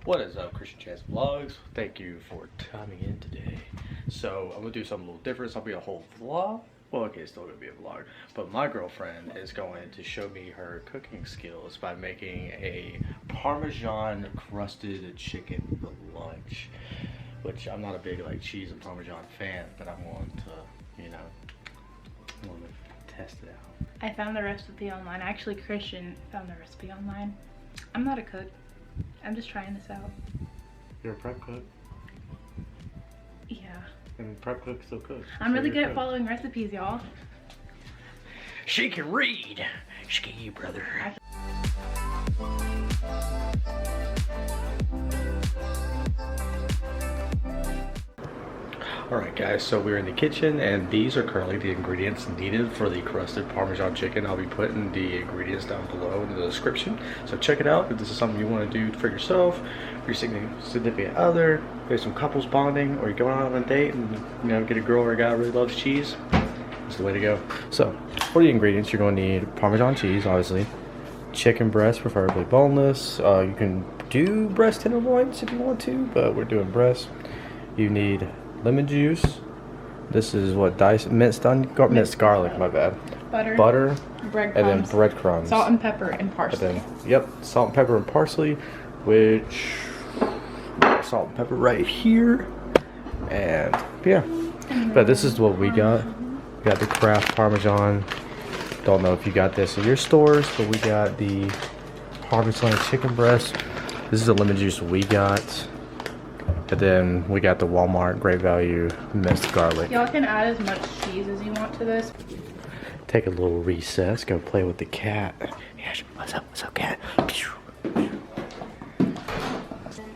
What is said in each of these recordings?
What is up, Christian Chance Vlogs? Thank you for coming in today. So I'm gonna do something a little different. It's not gonna be a whole vlog. Well, okay, it's still gonna be a vlog. But my girlfriend is going to show me her cooking skills by making a Parmesan Crusted Chicken for lunch. Which I'm not a big like cheese and Parmesan fan, but I'm going to, you know, I'm going to test it out. I found the recipe online. Actually, Christian found the recipe online. I'm not a cook. I'm just trying this out. You're a prep cook? Yeah. And prep cook still cooks. I'm really good at following recipes, y'all. She can read. She you, brother. Alright guys, so we're in the kitchen and these are currently the ingredients needed for the crusted Parmesan chicken. I'll be putting the ingredients down below in the description. So check it out if this is something you want to do for yourself, for your significant other, there's some couples bonding, or you're going out on a date and you know get a girl or a guy who really loves cheese. That's the way to go. So for the ingredients, you're going to need Parmesan cheese, obviously, chicken breast, preferably boneless. You can do breast tenderloins if you want to, but we're doing breast. You need lemon juice. This is what minced garlic, my bad. Butter, breadcrumbs, and then breadcrumbs. Salt and pepper and parsley. And then, yep, salt and pepper and parsley, which salt and pepper right here. And yeah, but this is what we got. We got the Kraft Parmesan. Don't know if you got this in your stores, but we got the Parmesan chicken breast. This is the lemon juice we got. And then we got the Walmart Great Value minced garlic. Y'all can add as much cheese as you want to this. Take a little recess, go play with the cat. Yeah, what's up, cat? Then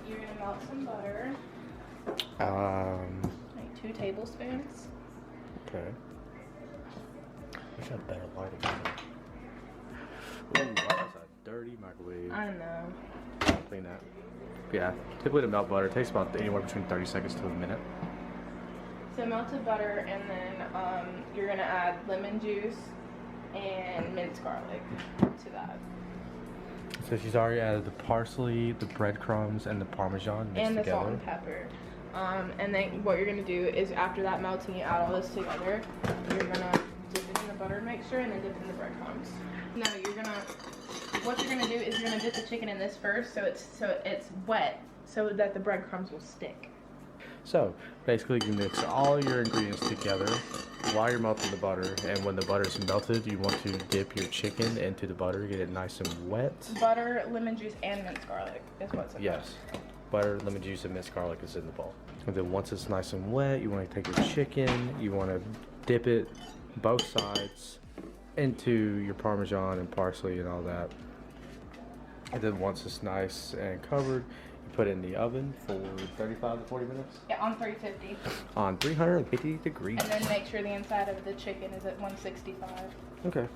you're gonna melt some butter. Like 2 tablespoons. Okay. I got better lighting. Ooh, that's a dirty microwave. I know. I'll clean that. Yeah, typically to melt butter it takes about anywhere between 30 seconds to a minute. So melted butter, and then you're gonna add lemon juice and minced garlic to that. So she's already added the parsley, the breadcrumbs, and the Parmesan mixed and the together. salt and pepper. And then what you're gonna do is after that melting, you add all this together. You're gonna dip it in the butter mixture and then dip it in the breadcrumbs. No, what you're gonna do is you're gonna dip the chicken in this first, so it's wet, so that the breadcrumbs will stick. So basically, you mix all your ingredients together while you're melting the butter, and when the butter is melted, you want to dip your chicken into the butter, get it nice and wet. Butter, lemon juice, and minced garlic is what's in Yes, butter, lemon juice, and minced garlic is in the bowl. And then once it's nice and wet, you want to take your chicken, you want to dip it both sides into your Parmesan and parsley and all that. And then once it's nice and covered, you put it in the oven for 35 to 40 minutes. Yeah, on 350. On 350 degrees. And then make sure the inside of the chicken is at 165. Okay.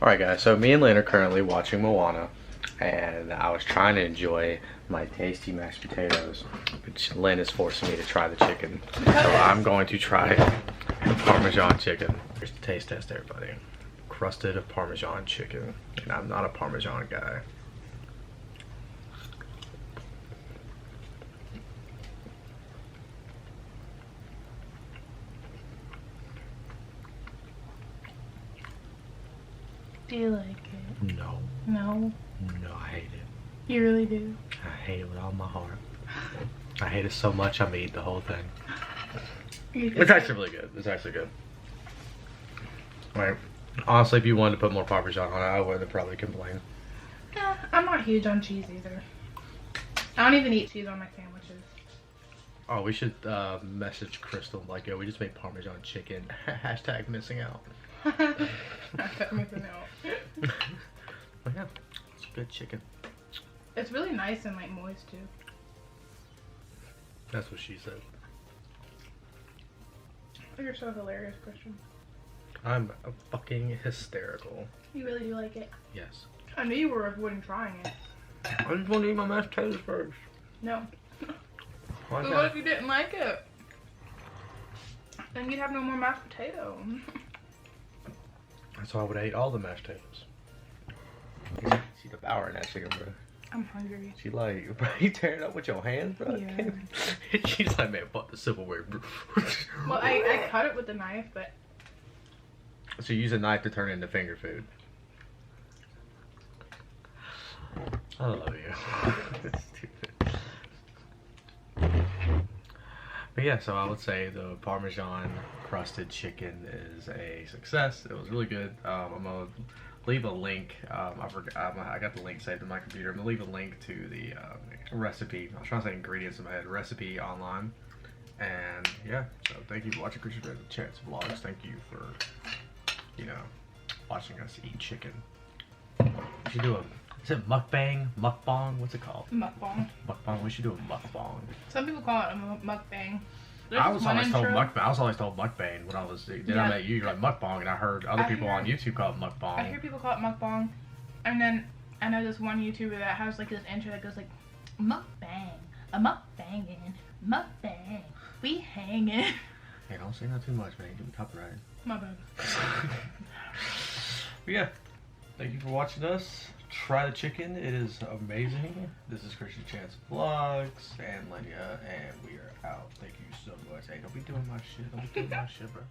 Alright guys, so me and Lynn are currently watching Moana, and I was trying to enjoy my tasty mashed potatoes, but Lynn is forcing me to try the chicken. So I'm going to try the Parmesan chicken. Here's the taste test, everybody. Crusted Parmesan chicken, and I'm not a Parmesan guy. Do you like it? No. No? No, I hate it. You really do. I hate it with all my heart. I hate it so much I'm gonna eat the whole thing. It's actually really good. It's actually good. Right. Honestly, if you wanted to put more Parmesan on it, I wouldn't probably complain. Yeah, I'm not huge on cheese either. I don't even eat cheese on my sandwiches. Oh, we should message Crystal like, yo, we just made Parmesan chicken. Hashtag missing out. Hashtag missing out. But yeah, it's good chicken. It's really nice and like moist too. That's what she said. You're so hilarious, Christian. I'm fucking hysterical. You really do like it. Yes. I knew you were avoiding trying it. I just want to eat my mashed potatoes first. No. Why But what if you didn't like it? Then you'd have no more mashed potato. That's why I would eat all the mashed potatoes. She devouring that chicken, bro. I'm hungry. She like, bro, you tearing it up with your hands, bro? Yeah. She's like, man, fuck the silverware, bro. Well, I cut it with a knife, but... So you use a knife to turn it into finger food. I love you. That's stupid. But yeah, so I would say the Parmesan Crusted Chicken is a success. It was really good. I'm gonna leave a link. I got the link saved in my computer. I'm gonna leave a link to the recipe. I was trying to say ingredients in my head. Recipe online. And yeah, so thank you for watching Christian Chance Vlogs. Thank you for, you know, watching us eat chicken. We should do a, is it mukbang? Mukbang? What's it called? Mukbang. Mukbang. We should do a mukbang. Some people call it a mukbang. I was always told mukbang. I was always told mukbang when I was. Then Yeah. I met you. You're like mukbang, and I heard other people on YouTube call it mukbang. I hear people call it mukbang, and then I know this one YouTuber that has like this intro that goes like, mukbang, a mukbangin', mukbang, we hangin'. Hey, don't say that too much, man. You get copyrighted. My bad. But yeah, thank you for watching us. Try the chicken. It is amazing. This is Christian Chance Vlogs and Lydia, and we are out. Thank you so much. Hey, don't be doing my shit. Don't be doing my shit, bro.